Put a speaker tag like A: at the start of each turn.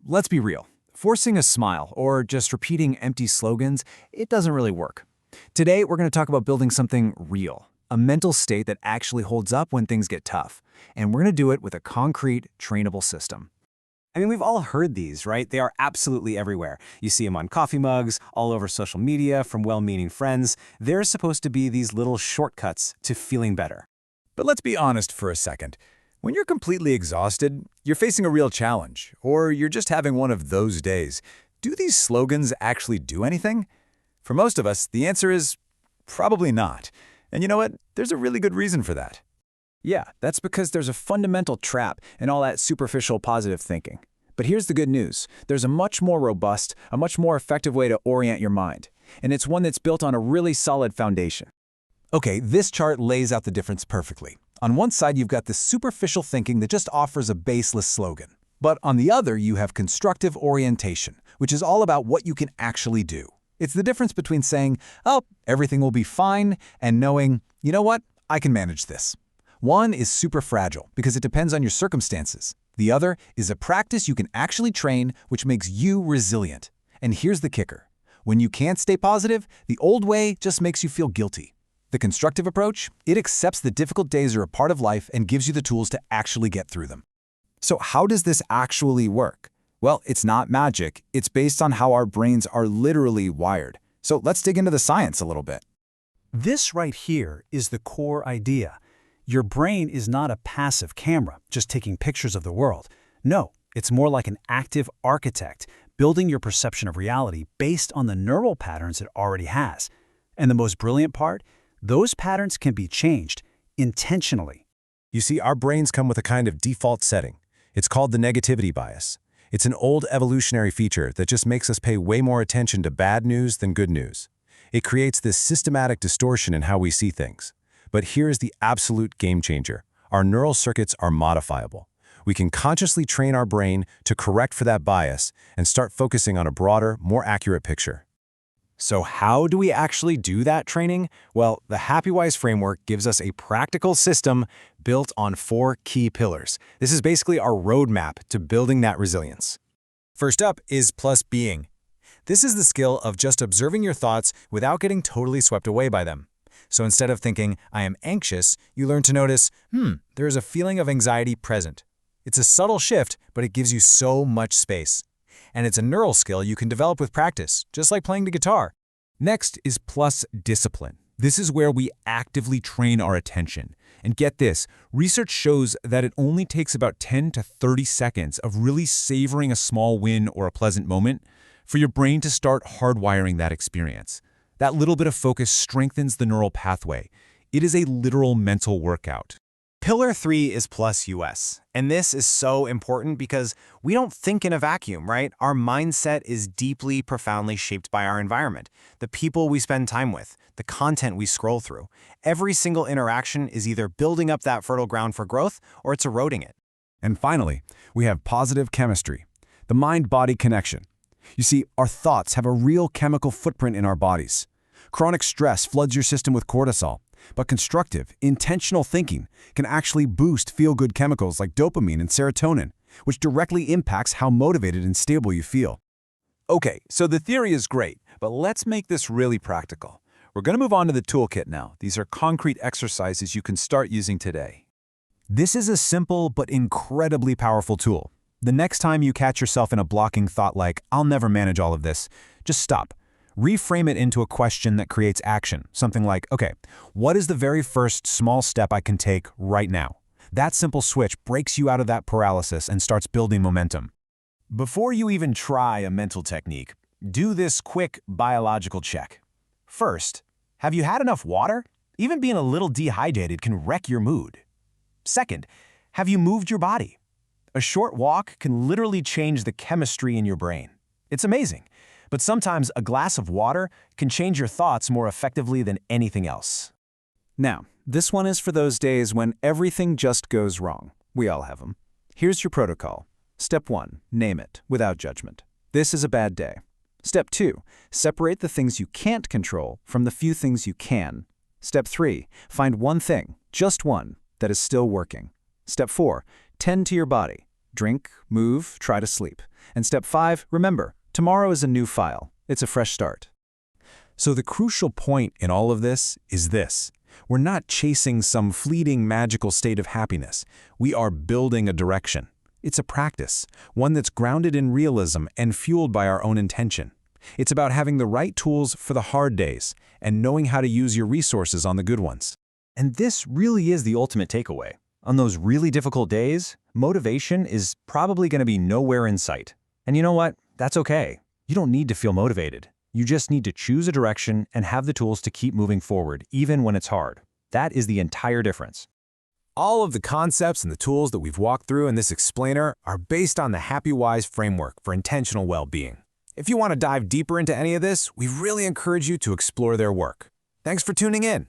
A: let's be real. Forcing a smile or just repeating empty slogans, it doesn't really work. Today, we're going to talk about building something real, a mental state that actually holds up when things get tough. And we're going to do it with a concrete, trainable system.
B: I mean, we've all heard these, right? They are absolutely everywhere. You see them on coffee mugs, all over social media, from well-meaning friends. They're supposed to be these little shortcuts to feeling better.
A: But let's be honest for a second. When you're completely exhausted, you're facing a real challenge, or you're just having one of those days, do these slogans actually do anything? For most of us, the answer is probably not. And you know what? There's a really good reason for that. Yeah, that's because there's a fundamental trap in all that superficial positive thinking. But here's the good news. There's a much more robust, a much more effective way to orient your mind. And it's one that's built on a really solid foundation. Okay, this chart lays out the difference perfectly. On one side, you've got this superficial thinking that just offers a baseless slogan. But on the other, you have constructive orientation, which is all about what you can actually do. It's the difference between saying, oh, everything will be fine, and knowing, you know what, I can manage this. One is super fragile because it depends on your circumstances. The other is a practice you can actually train, which makes you resilient. And here's the kicker. When you can't stay positive, the old way just makes you feel guilty. The constructive approach, it accepts that difficult days are a part of life and gives you the tools to actually get through them. So how does this actually work? Well, it's not magic. It's based on how our brains are literally wired. So let's dig into the science a little bit.
C: This right here is the core idea. Your brain is not a passive camera, just taking pictures of the world. No, it's more like an active architect, building your perception of reality based on the neural patterns it already has. And the most brilliant part? Those patterns can be changed intentionally.
D: You see, our brains come with a kind of default setting. It's called the negativity bias. It's an old evolutionary feature that just makes us pay way more attention to bad news than good news. It creates this systematic distortion in how we see things. But here's the absolute game changer. Our neural circuits are modifiable. We can consciously train our brain to correct for that bias and start focusing on a broader, more accurate picture.
A: So how do we actually do that training? Well, the Happywise framework gives us a practical system built on 4 key pillars. This is basically our roadmap to building that resilience. First up is plus being. This is the skill of just observing your thoughts without getting totally swept away by them. So instead of thinking, I am anxious, you learn to notice, there is a feeling of anxiety present. It's a subtle shift, but it gives you so much space. And it's a neural skill you can develop with practice, just like playing the guitar. Next is plus discipline. This is where we actively train our attention. And get this, research shows that it only takes about 10 to 30 seconds of really savoring a small win or a pleasant moment for your brain to start hardwiring that experience. That little bit of focus strengthens the neural pathway. It is a literal mental workout.
B: Pillar 3 is plus US. And this is so important because we don't think in a vacuum, right? Our mindset is deeply, profoundly shaped by our environment, the people we spend time with, the content we scroll through. Every single interaction is either building up that fertile ground for growth or it's eroding it.
A: And finally, we have positive chemistry, the mind-body connection. You see, our thoughts have a real chemical footprint in our bodies. Chronic stress floods your system with cortisol, but constructive, intentional thinking can actually boost feel-good chemicals like dopamine and serotonin, which directly impacts how motivated and stable you feel. Okay, so the theory is great, but let's make this really practical. We're going to move on to the toolkit now. These are concrete exercises you can start using today. This is a simple but incredibly powerful tool. The next time you catch yourself in a blocking thought like, I'll never manage all of this, just stop. Reframe it into a question that creates action. Something like, okay, what is the very first small step I can take right now? That simple switch breaks you out of that paralysis and starts building momentum. Before you even try a mental technique, do this quick biological check. First, have you had enough water? Even being a little dehydrated can wreck your mood. Second, have you moved your body? A short walk can literally change the chemistry in your brain. It's amazing, but sometimes a glass of water can change your thoughts more effectively than anything else. Now, this one is for those days when everything just goes wrong. We all have them. Here's your protocol. Step 1, name it without judgment. This is a bad day. Step 2, separate the things you can't control from the few things you can. Step 3, find one thing, just one, that is still working. Step 4, tend to your body.
C: drink, move, try to sleep. And step 5, remember, tomorrow is a new file. It's a fresh start.
A: So the crucial point in all of this is this. We're not chasing some fleeting magical state of happiness. We are building a direction. It's a practice, one that's grounded in realism and fueled by our own intention. It's about having the right tools for the hard days and knowing how to use your resources on the good ones.
B: And this really is the ultimate takeaway. On those really difficult days, motivation is probably going to be nowhere in sight. And you know what? That's okay. You don't need to feel motivated. You just need to choose a direction and have the tools to keep moving forward, even when it's hard. That is the entire difference.
A: All of the concepts and the tools that we've walked through in this explainer are based on the Happywise framework for intentional well-being. If you want to dive deeper into any of this, we really encourage you to explore their work. Thanks for tuning in.